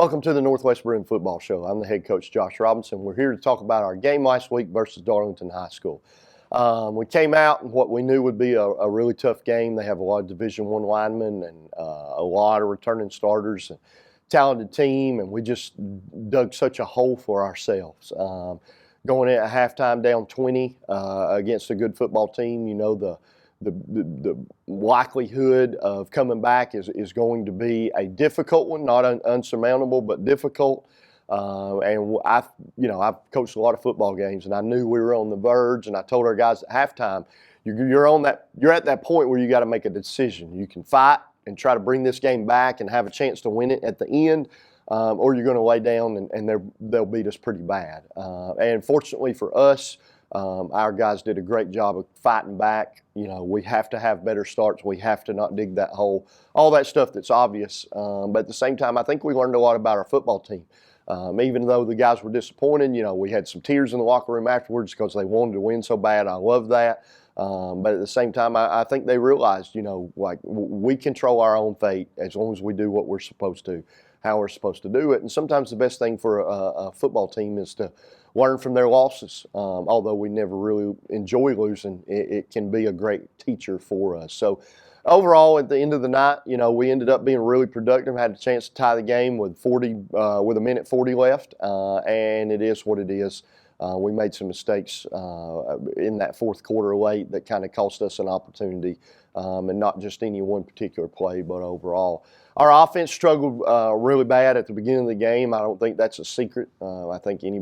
Welcome to the Northwest Bruin Football Show. I'm the head coach, Josh Robinson. We're here to talk about our game last week versus Darlington High School. We came out in what we knew would be a really tough game. They have a lot of Division I linemen and a lot of returning starters, a talented team, and we just dug such a hole for ourselves. Going in at halftime down 20 against a good football team, you know the likelihood of coming back is going to be a difficult one, not unsurmountable, but difficult. And I've coached a lot of football games, and I knew we were on the verge. And I told our guys at halftime, you're at that point where you got to make a decision. You can fight and try to bring this game back and have a chance to win it at the end, or you're going to lay down and they'll beat us pretty bad. And fortunately for us, our guys did a great job of fighting back. You know, we have to have better starts. We have to not dig that hole. All that stuff that's obvious. But at the same time, I think we learned a lot about our football team. Even though the guys were disappointed, you know, we had some tears in the locker room afterwards because they wanted to win so bad. I love that. But at the same time, I think they realized, you know, like we control our own fate as long as we do what we're supposed to, how we're supposed to do it. And sometimes the best thing for a football team is to learn from their losses. Although we never really enjoy losing, it can be a great teacher for us. So overall, at the end of the night, you know, we ended up being really productive, had a chance to tie the game with a minute 40 left, and it is what it is. We made some mistakes in that fourth quarter late that kind of cost us an opportunity, and not just any one particular play, but overall. Our offense struggled really bad at the beginning of the game. I don't think that's a secret. I think any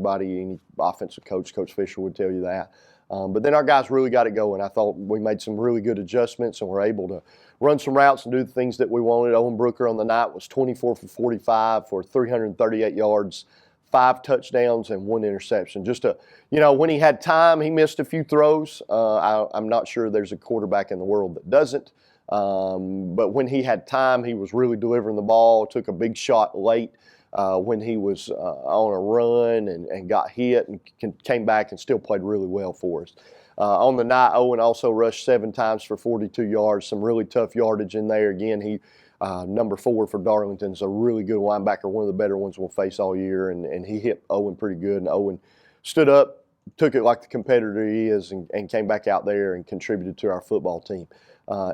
offensive coach, Coach Fisher, would tell you that. But then our guys really got it going. I thought we made some really good adjustments and were able to run some routes and do the things that we wanted. Owen Brooker on the night was 24 for 45 for 338 yards, 5 touchdowns, and 1 interception. When he had time, he missed a few throws. I'm not sure there's a quarterback in the world that doesn't. But when he had time, he was really delivering the ball, took a big shot late when he was on a run and got hit and came back and still played really well for us. On the night, Owen also rushed 7 times for 42 yards, some really tough yardage in there. Again, he number 4 for Darlington is a really good linebacker, one of the better ones we'll face all year, and he hit Owen pretty good. And Owen stood up, took it like the competitor he is, and came back out there and contributed to our football team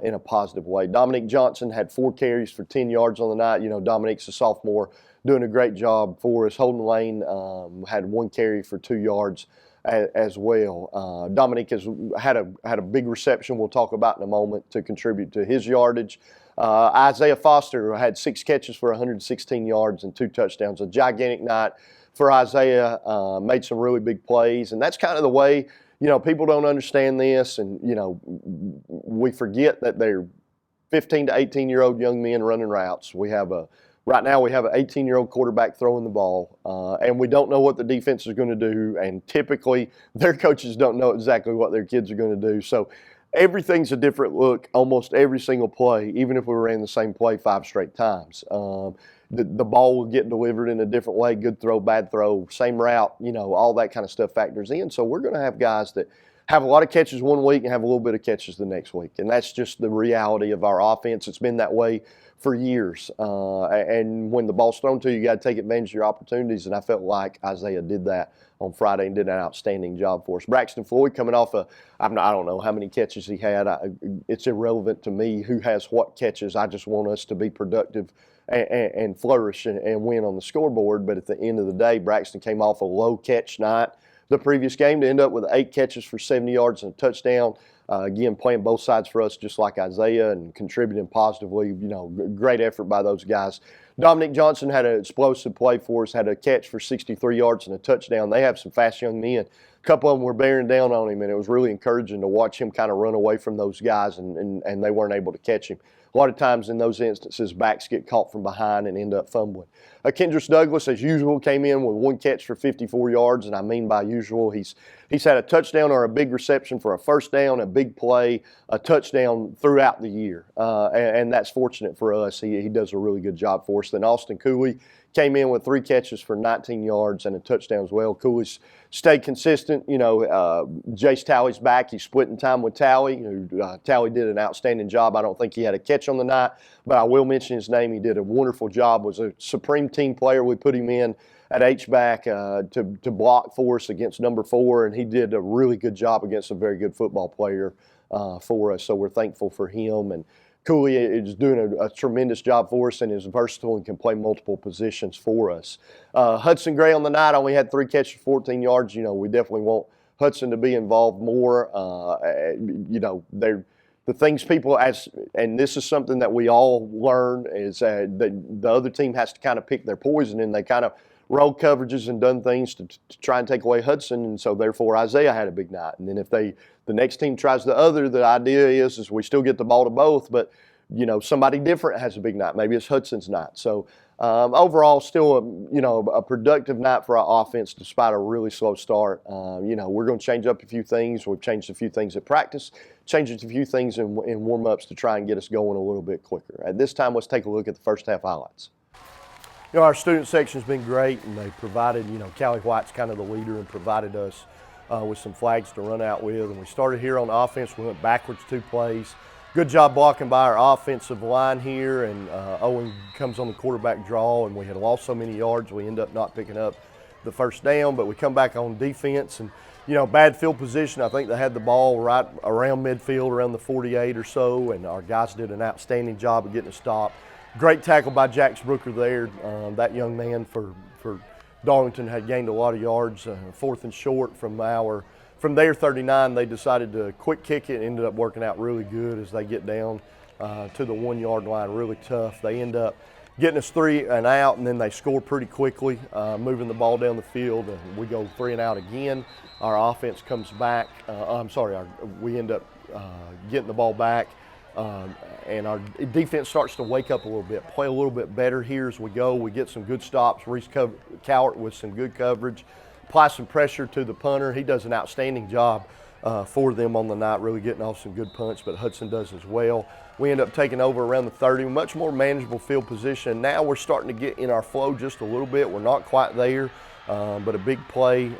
in a positive way. Dominique Johnson had 4 carries for 10 yards on the night. You know, Dominique's a sophomore, doing a great job for us. Holden Lane had 1 carry for 2 yards as well. Dominique has had a big reception we'll talk about in a moment to contribute to his yardage. Isaiah Foster had 6 catches for 116 yards and 2 touchdowns. A gigantic night for Isaiah. Made some really big plays, and that's kind of the way, you know, people don't understand this, and, you know, we forget that they're 15 to 18-year-old young men running routes. Right now we have an 18-year-old quarterback throwing the ball, and we don't know what the defense is going to do, and typically their coaches don't know exactly what their kids are going to do. So everything's a different look almost every single play, even if we ran the same play 5 straight times. The ball will get delivered in a different way, good throw, bad throw, same route, you know, all that kind of stuff factors in. So we're going to have guys that have a lot of catches one week and have a little bit of catches the next week. And that's just the reality of our offense. It's been that way for years. And when the ball's thrown to you, you got to take advantage of your opportunities. And I felt like Isaiah did that on Friday and did an outstanding job for us. Braxton Floyd coming off I don't know how many catches he had. It's irrelevant to me who has what catches. I just want us to be productive and flourish and win on the scoreboard. But at the end of the day, Braxton came off a low catch night the previous game to end up with 8 catches for 70 yards and a touchdown. Again, playing both sides for us just like Isaiah and contributing positively. You know, great effort by those guys. Dominique Johnson had an explosive play for us, had a catch for 63 yards and a touchdown. They have some fast young men. A couple of them were bearing down on him, and it was really encouraging to watch him kind of run away from those guys, and they weren't able to catch him. A lot of times in those instances, backs get caught from behind and end up fumbling. Kendris Douglas, as usual, came in with 1 catch for 54 yards, and I mean by usual, he's had a touchdown or a big reception for a first down, a big play, a touchdown throughout the year, and that's fortunate for us. He does a really good job for us. Then Austin Cooley came in with 3 catches for 19 yards and a touchdown as well. Cooley's stayed consistent. Jace Talley's back. He's splitting time with Talley. Talley did an outstanding job. I don't think he had a catch on the night, but I will mention his name. He did a wonderful job. Was a supreme team player. We put him in at H-back to block for us against number 4, and he did a really good job against a very good football player for us. So we're thankful for him. And Cooley is doing a tremendous job for us and is versatile and can play multiple positions for us. Hudson Gray on the night only had 3 catches, 14 yards. We definitely want Hudson to be involved more. The things people and this is something that we all learn, is the other team has to kind of pick their poison, and they kind of roll coverages and done things to try and take away Hudson, and so therefore Isaiah had a big night. And then if the next team tries the idea is we still get the ball to both, but somebody different has a big night. Maybe it's Hudson's night. So overall, still a productive night for our offense despite a really slow start. We're going to change up a few things. We've changed a few things at practice, changed a few things in warm-ups to try and get us going a little bit quicker. At this time, let's take a look at the first half highlights. Our student section's been great, and they provided, Callie White's kind of the leader and provided us with some flags to run out with. And we started here on offense. We went backwards 2 plays. Good job blocking by our offensive line here, and Owen comes on the quarterback draw, and we had lost so many yards we end up not picking up the first down, but we come back on defense and, bad field position. I think they had the ball right around midfield, around the 48 or so, and our guys did an outstanding job of getting a stop. Great tackle by Jax Brooker there. That young man for Darlington had gained a lot of yards. 4th and short from their 39, they decided to quick kick it. Ended up working out really good as they get down to the 1-yard line. Really tough. They end up getting us 3 and out, and then they score pretty quickly, moving the ball down the field, and we go 3 and out again. Our offense comes back. We end up getting the ball back. And our defense starts to wake up a little bit, play a little bit better here as we go. We get some good stops. Reese Cowart with some good coverage, apply some pressure to the punter. He does an outstanding job for them on the night, really getting off some good punts, but Hudson does as well. We end up taking over around the 30, much more manageable field position. Now we're starting to get in our flow just a little bit. We're not quite there, but a big play.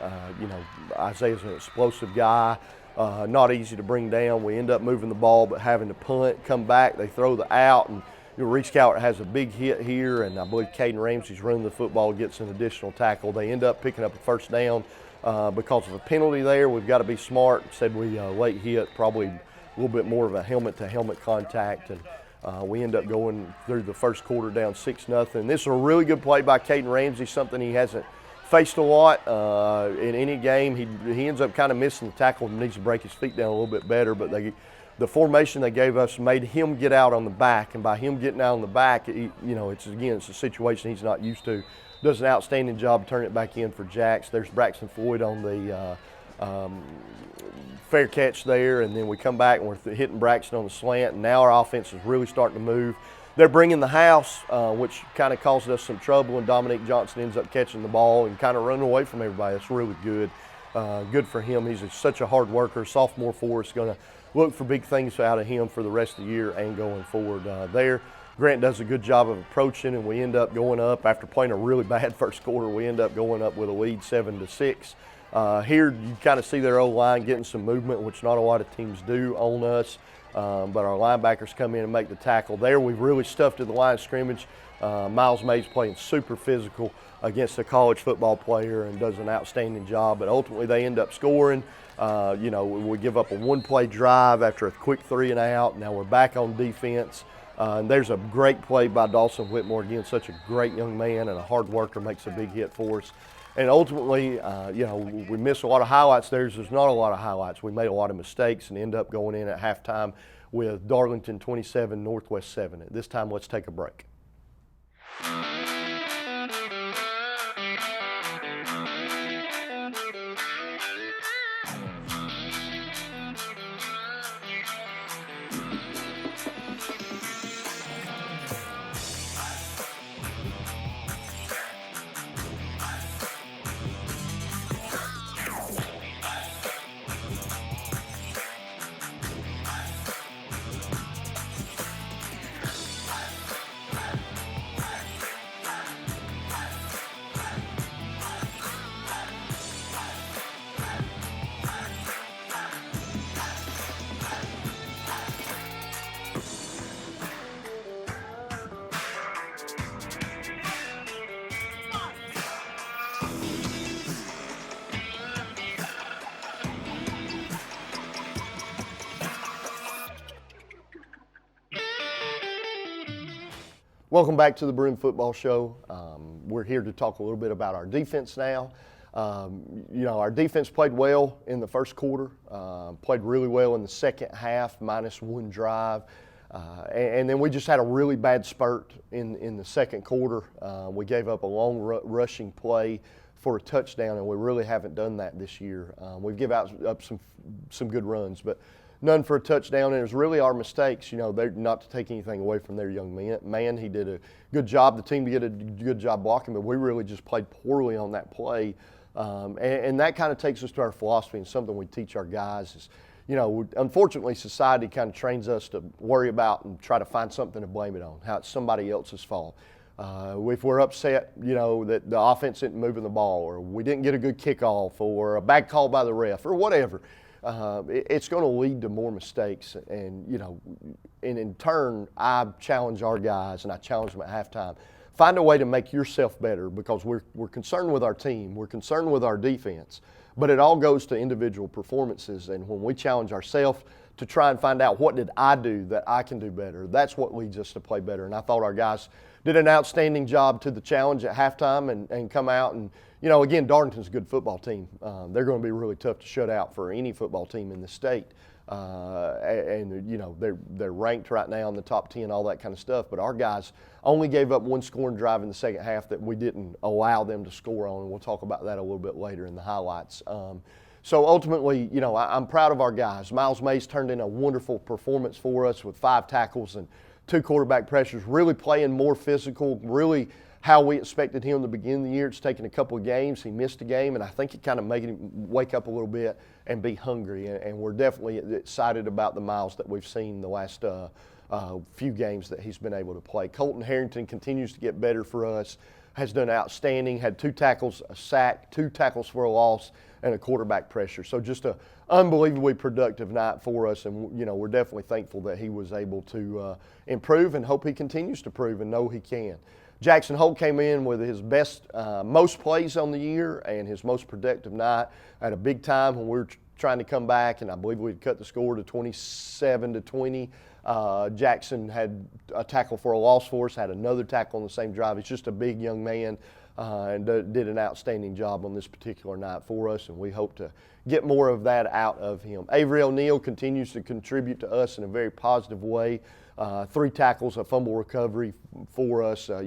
Isaiah's an explosive guy. Not easy to bring down. We end up moving the ball, but having to punt, come back, they throw the out, and Reese Cowart has a big hit here, and I believe Caden Ramsey's running the football, gets an additional tackle. They end up picking up a first down because of a penalty there. We've got to be smart. Said we late hit, probably a little bit more of a helmet-to-helmet contact, and we end up going through the first quarter down 6-0. This is a really good play by Caden Ramsey, something he hasn't faced a lot in any game. He ends up kind of missing the tackle and needs to break his feet down a little bit better, but the formation they gave us made him get out on the back, and by him getting out on the back, it's a situation he's not used to. Does an outstanding job turning it back in for Jax. There's Braxton Floyd on the fair catch there, and then we come back and we're hitting Braxton on the slant, and now our offense is really starting to move. They're bringing the house, which kind of caused us some trouble, and Dominique Johnson ends up catching the ball and kind of running away from everybody. That's really good. Good for him. He's such a hard worker, sophomore for us. Going to look for big things out of him for the rest of the year and going forward there. Grant does a good job of approaching, and we end up going up. After playing a really bad first quarter, we end up going up with a lead 7-6. Here you kind of see their O-line getting some movement, which not a lot of teams do on us. But our linebackers come in and make the tackle. There we've really stuffed to the line of scrimmage. Miles Mays playing super physical against a college football player and does an outstanding job. But ultimately they end up scoring. We give up a 1-play drive after a quick 3 and out. Now we're back on defense. And there's a great play by Dawson Whitmore. Again, such a great young man and a hard worker, makes a big hit for us. And ultimately, we miss a lot of highlights there. There's not a lot of highlights. We made a lot of mistakes and end up going in at halftime with Darlington 27, Northwest 7. At this time, let's take a break. Welcome back to the Bruin Football Show. We're here to talk a little bit about our defense now. Our defense played well in the first quarter, played really well in the second half, minus one drive. And then we just had a really bad spurt in the second quarter. We gave up a long rushing play for a touchdown, and we really haven't done that this year. We've given up some good runs, but none for a touchdown, and it was really our mistakes. They're not to take anything away from their young man. He did a good job. The team did a good job blocking, but we really just played poorly on that play. And that kind of takes us to our philosophy, and something we teach our guys is, unfortunately, society kind of trains us to worry about and try to find something to blame it on, how it's somebody else's fault. If we're upset, that the offense isn't moving the ball, or we didn't get a good kickoff, or a bad call by the ref, or whatever. It's going to lead to more mistakes, and in turn, I challenge our guys, and I challenge them at halftime. Find a way to make yourself better, because we're concerned with our team, we're concerned with our defense, but it all goes to individual performances. And when we challenge ourselves to try and find out what did I do that I can do better, that's what leads us to play better. And I thought our guys did an outstanding job to the challenge at halftime and come out and. Again, Darlington's a good football team. They're going to be really tough to shut out for any football team in the state. They're ranked right now in the top 10, all that kind of stuff. But our guys only gave up one scoring drive in the second half that we didn't allow them to score on, and we'll talk about that a little bit later in the highlights. So ultimately, I'm proud of our guys. Miles Mays turned in a wonderful performance for us with 5 tackles and 2 quarterback pressures, really playing more physical, really how we expected him to begin the year. It's taken a couple of games. He missed a game, and I think it kind of made him wake up a little bit and be hungry. And we're definitely excited about the Miles that we've seen the last few games that he's been able to play. Colton Harrington continues to get better for us, has done outstanding, had 2 tackles, a sack, 2 tackles for a loss, and a quarterback pressure. So just an unbelievably productive night for us, and we're definitely thankful that he was able to improve, and hope he continues to prove and know he can. Jackson Holt came in with his best, most plays on the year and his most productive night at a big time when we were trying to come back, and I believe we'd cut the score to 27-20. Jackson had a tackle for a loss for us, had another tackle on the same drive. He's just a big young man and did an outstanding job on this particular night for us, and we hope to get more of that out of him. Avery O'Neal continues to contribute to us in a very positive way. 3 tackles, a fumble recovery for us. I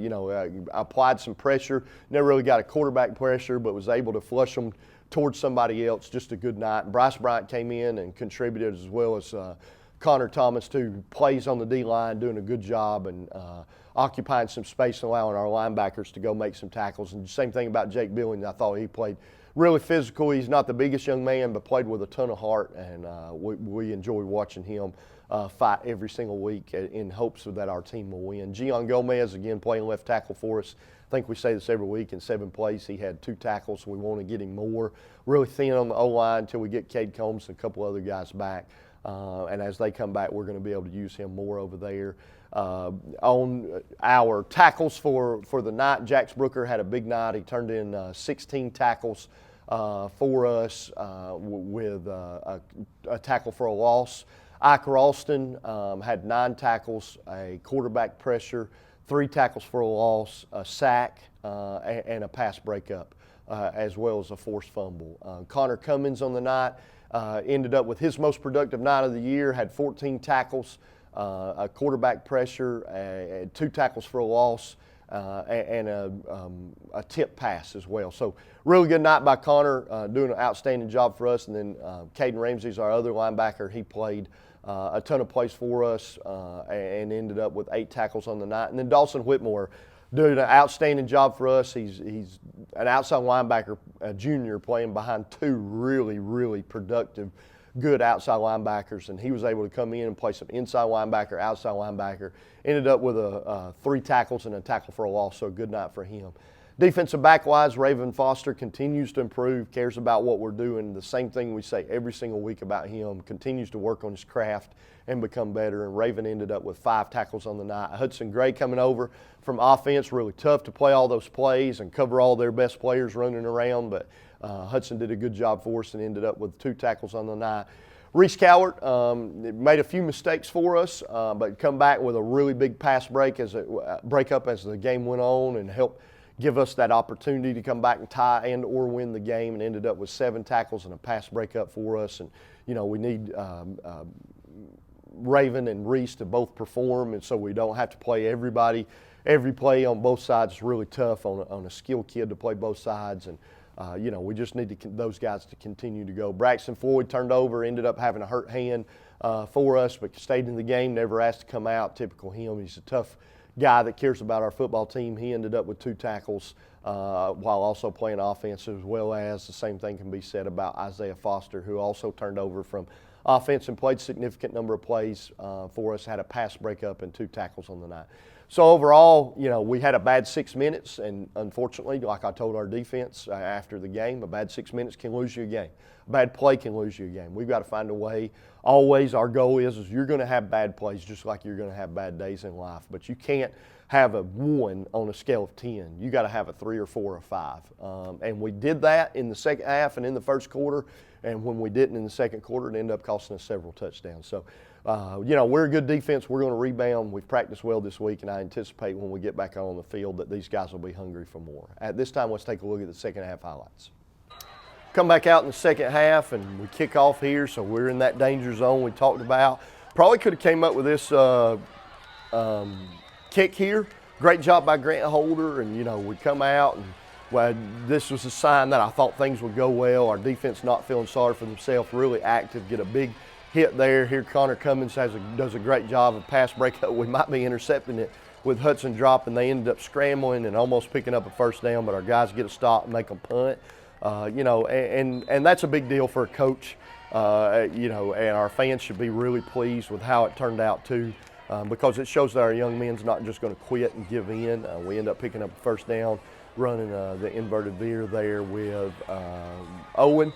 applied some pressure, never really got a quarterback pressure, but was able to flush them towards somebody else. Just a good night. Bryce Bryant came in and contributed, as well as Connor Thomas, who plays on the D-line, doing a good job and occupying some space and allowing our linebackers to go make some tackles. And same thing about Jake Billings. I thought he played really physical. He's not the biggest young man, but played with a ton of heart, and we enjoy watching him fight every single week in hopes that our team will win. Gian Gomez, again, playing left tackle for us. I think we say this every week. In 7 plays, he had 2 tackles. We want to get him more. Really thin on the O-line until we get Cade Combs and a couple other guys back. And as they come back, we're going to be able to use him more over there. On our tackles for the night, Jax Brooker had a big night. He turned in 16 tackles for us with a tackle for a loss. Iker Alston had 9 tackles, a quarterback pressure, 3 tackles for a loss, a sack, and a pass breakup, as well as a forced fumble. Connor Cummins on the night ended up with his most productive night of the year, had 14 tackles, a quarterback pressure, 2 tackles for a loss, and a tip pass as well. So really good night by Connor, doing an outstanding job for us. And then Caden Ramsey's our other linebacker. He played a ton of plays for us and ended up with 8 tackles on the night. And then Dawson Whitmore doing an outstanding job for us. He's an outside linebacker, a junior, playing behind 2 really, really productive, good outside linebackers, and he was able to come in and play some inside linebacker, outside linebacker. Ended up with 3 tackles and a tackle for a loss, so a good night for him. Defensive back-wise, Raven Foster continues to improve, cares about what we're doing. The same thing we say every single week about him, continues to work on his craft and become better. And Raven ended up with 5 tackles on the night. Hudson Gray coming over from offense, really tough to play all those plays and cover all their best players running around, but Hudson did a good job for us and ended up with 2 tackles on the night. Reese Cowart made a few mistakes for us, but come back with a really big pass break breakup as the game went on and helped give us that opportunity to come back and tie and or win the game, and ended up with 7 tackles and a pass breakup for us. And we need Raven and Reese to both perform, and so we don't have to play everybody. Every play on both sides is really tough on a skilled kid to play both sides, and we just need those guys to continue to go. Braxton Floyd turned over, ended up having a hurt hand for us, but stayed in the game, never asked to come out. Typical him. He's a tough guy that cares about our football team. He ended up with 2 tackles while also playing offense, as well as the same thing can be said about Isaiah Foster, who also turned over from offense and played a significant number of plays for us, had a pass breakup and 2 tackles on the night. So overall, we had a bad 6 minutes, and unfortunately, like I told our defense after the game, a bad 6 minutes can lose you a game. A bad play can lose you a game. We've got to find a way. Always our goal is you're going to have bad plays just like you're going to have bad days in life, but you can't have a 1 on a scale of 10. You got to have a 3 or 4 or 5. And we did that in the second half and in the first quarter, and when we didn't in the second quarter, it ended up costing us several touchdowns. So, we're a good defense. We're going to rebound. We've practiced well this week, and I anticipate when we get back on the field that these guys will be hungry for more. At this time, let's take a look at the second half highlights. Come back out in the second half, and we kick off here, so we're in that danger zone we talked about. Probably could have came up with this kick here. Great job by Grant Holder, and, we come out, and this was a sign that I thought things would go well. Our defense not feeling sorry for themselves, really active, get a big hit there. Here Connor Cummins does a great job of pass breakup. We might be intercepting it with Hudson dropping. They ended up scrambling and almost picking up a first down, but our guys get a stop and make them punt. And that's a big deal for a coach, and our fans should be really pleased with how it turned out too, because it shows that our young men's not just going to quit and give in. We end up picking up a first down, running the inverted veer there with Owen.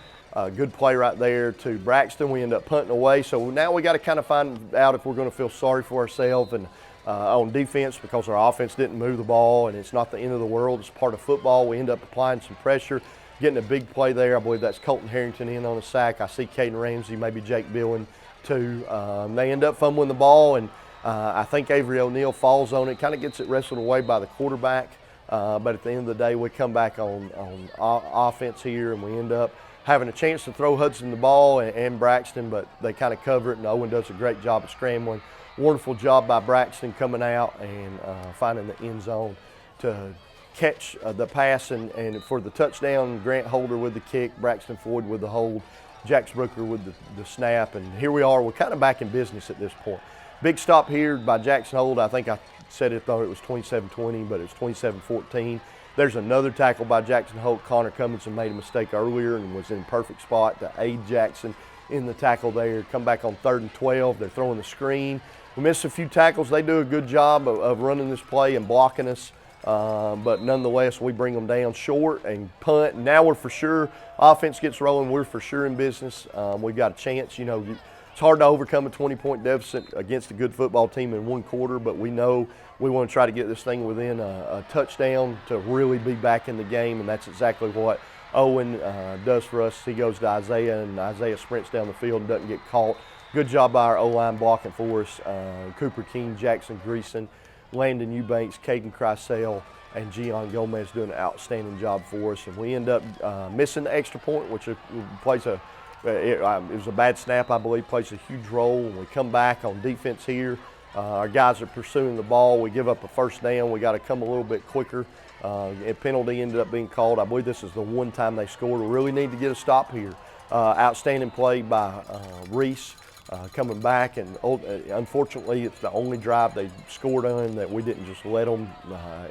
Good play right there to Braxton. We end up punting away. So now we got to kind of find out if we're going to feel sorry for ourselves and on defense, because our offense didn't move the ball, and it's not the end of the world. It's part of football. We end up applying some pressure, getting a big play there. I believe that's Colton Harrington in on a sack. I see Caden Ramsey, maybe Jake Billen too. They end up fumbling the ball, and I think Avery O'Neal falls on it, kind of gets it wrestled away by the quarterback. But at the end of the day, we come back on offense here, and we end up having a chance to throw Hudson the ball and Braxton, but they kind of cover it, and Owen does a great job of scrambling. Wonderful job by Braxton coming out and finding the end zone to catch the pass and for the touchdown. Grant Holder with the kick, Braxton Floyd with the hold, Jax Brooker with the snap, and here we are. We're kind of back in business at this point. Big stop here by Jackson Holt. I think I said it, thought it was 27-20, but it's 27-14. There's another tackle by Jackson Holt. Connor Cummins made a mistake earlier and was in perfect spot to aid Jackson in the tackle there. Come back on 3rd and 12. They're throwing the screen. We missed a few tackles. They do a good job of running this play and blocking us. But nonetheless, we bring them down short and punt. Now we're for sure, offense gets rolling, we're for sure in business. We've got a chance. It's hard to overcome a 20-point deficit against a good football team in one quarter, but we know we want to try to get this thing within a touchdown to really be back in the game, and that's exactly what Owen does for us. He goes to Isaiah, and Isaiah sprints down the field and doesn't get caught. Good job by our O-line blocking for us. Cooper King, Jackson Greason, Landon Eubanks, Caden Kreisel, and Gian Gomez doing an outstanding job for us. And we end up missing the extra point, which plays it was a bad snap, I believe, plays a huge role. When we come back on defense here, our guys are pursuing the ball. We give up a first down. We got to come a little bit quicker. A penalty ended up being called. I believe this is the one time they scored. We really need to get a stop here. Outstanding play by Reese. Coming back, and unfortunately it's the only drive they scored on that we didn't just let them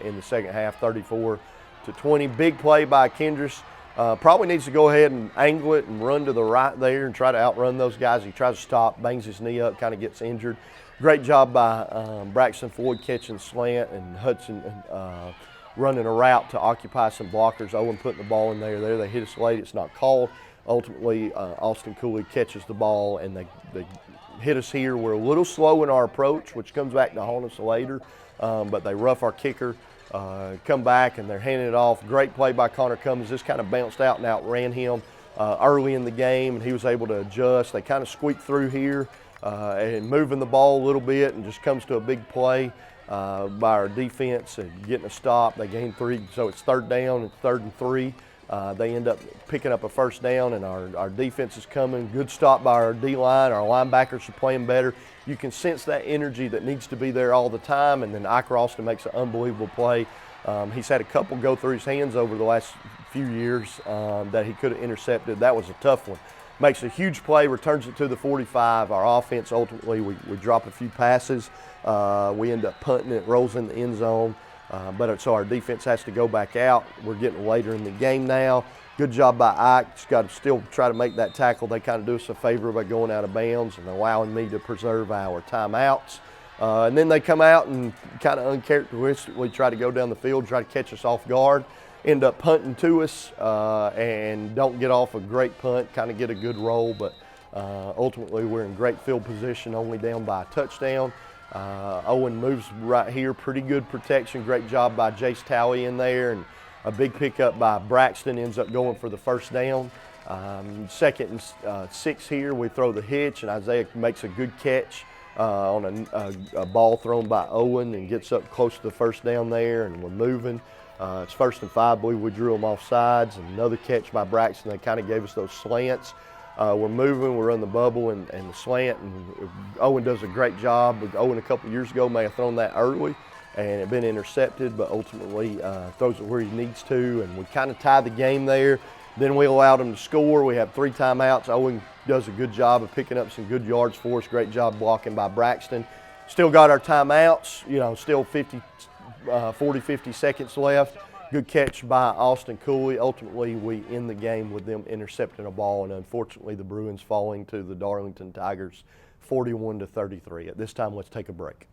in the second half, 34-20. Big play by Kendris. Probably needs to go ahead and angle it and run to the right there and try to outrun those guys. He tries to stop, bangs his knee up, kind of gets injured. Great job by Braxton Floyd catching slant, and Hudson running a route to occupy some blockers. Owen putting the ball in there. They hit us late. It's not called. Ultimately, Austin Cooley catches the ball, and they hit us here. We're a little slow in our approach, which comes back to haunt us later, but they rough our kicker, come back, and they're handing it off. Great play by Connor Cummins. This kind of bounced out and outran him. early in the game, and he was able to adjust. They kind of squeaked through here and moving the ball a little bit, and just comes to a big play by our defense and getting a stop. They gained 3, so it's 3rd down and 3rd and 3. They end up picking up a 1st down, and our defense is coming. Good stop by our D-line. Our linebackers are playing better. You can sense that energy that needs to be there all the time, and then Ike Ralston makes an unbelievable play. He's had a couple go through his hands over the last few years that he could have intercepted. That was a tough one. Makes a huge play, returns it to the 45. Our offense, ultimately, we drop a few passes. We end up punting it, rolls in the end zone. So our defense has to go back out. We're getting later in the game now. Good job by Ike. Just got to still try to make that tackle. They kind of do us a favor by going out of bounds and allowing me to preserve our timeouts. And then they come out and kind of uncharacteristically try to go down the field, try to catch us off guard. End up punting to us and don't get off a great punt, kind of get a good roll, but ultimately we're in great field position, only down by a touchdown. Owen moves right here, pretty good protection, great job by Jace Talley in there, and a big pickup by Braxton ends up going for the 1st down. 2nd and 6 here, we throw the hitch, and Isaiah makes a good catch on a ball thrown by Owen and gets up close to the 1st down there, and we're moving. It's 1st and 5, I believe we drew them off sides, and another catch by Braxton. They kind of gave us those slants. We're moving, we're in the bubble and the slant, and Owen does a great job. Owen a couple years ago may have thrown that early and it been intercepted, but ultimately throws it where he needs to, and we kind of tie the game there. Then we allowed him to score. We have 3 timeouts. Owen does a good job of picking up some good yards for us. Great job blocking by Braxton. Still got our timeouts, still 40, 50 seconds left. Good catch by Austin Cooley. Ultimately, we end the game with them intercepting a ball, and unfortunately the Bruins falling to the Darlington Tigers 41-33. At this time, let's take a break.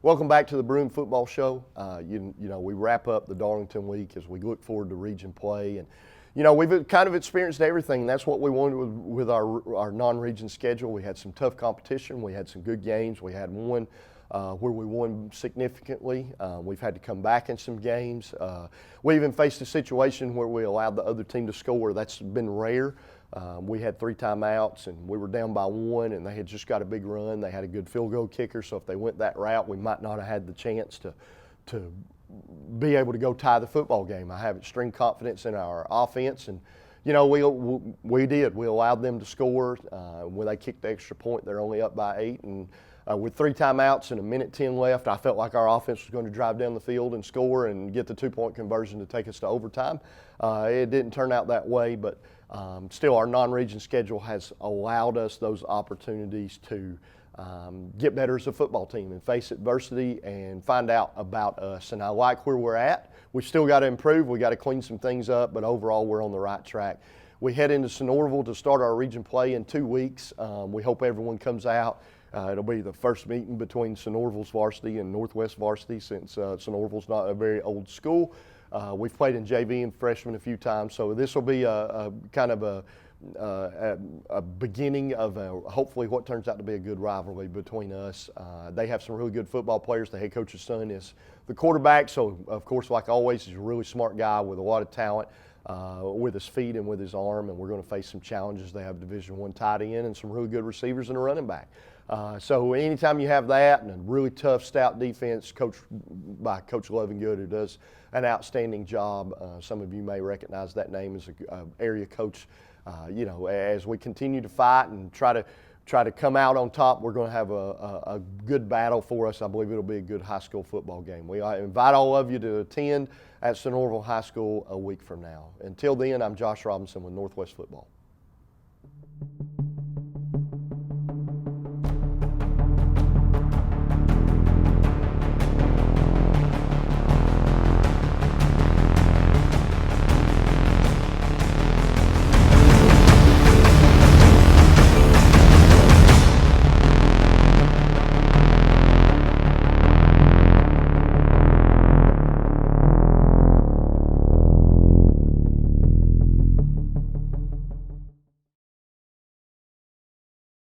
Welcome back to the Bruin Football Show. We wrap up the Darlington week as we look forward to region play, and we've kind of experienced everything. That's what we wanted with our non-region schedule. We had some tough competition. We had some good games. We had one where we won significantly. We've had to come back in some games. We even faced a situation where we allowed the other team to score. That's been rare. We had 3 timeouts, and we were down by 1, and they had just got a big run. They had a good field goal kicker, so if they went that route, we might not have had the chance to be able to go tie the football game. I have extreme confidence in our offense, and we did. We allowed them to score. When they kicked the extra point, they're only up by 8, and with 3 timeouts and 1:10 left, I felt like our offense was going to drive down the field and score and get the 2-point conversion to take us to overtime. It didn't turn out that way, but still our non-region schedule has allowed us those opportunities to get better as a football team and face adversity and find out about us. And I like where we're at. We've still got to improve. We got to clean some things up, but overall we're on the right track. We head into Sonoraville to start our region play in 2 weeks. We hope everyone comes out. It'll be the first meeting between Sonoraville's varsity and Northwest varsity, since Sonoraville's not a very old school. We've played in JV and freshman a few times, so this will be a kind of a beginning of hopefully what turns out to be a good rivalry between us. They have some really good football players. The head coach's son is the quarterback, so of course, like always, he's a really smart guy with a lot of talent with his feet and with his arm, and we're going to face some challenges. They have Division I tight end and some really good receivers and a running back. So anytime you have that and a really tough, stout defense coached by Coach Lovingood, who does an outstanding job. Some of you may recognize that name as an area coach. You know, as we continue to fight and try to come out on top, we're going to have a good battle for us. I believe it'll be a good high school football game. We invite all of you to attend at Sonoraville High School a week from now. Until then, I'm Josh Robinson with Northwest Football.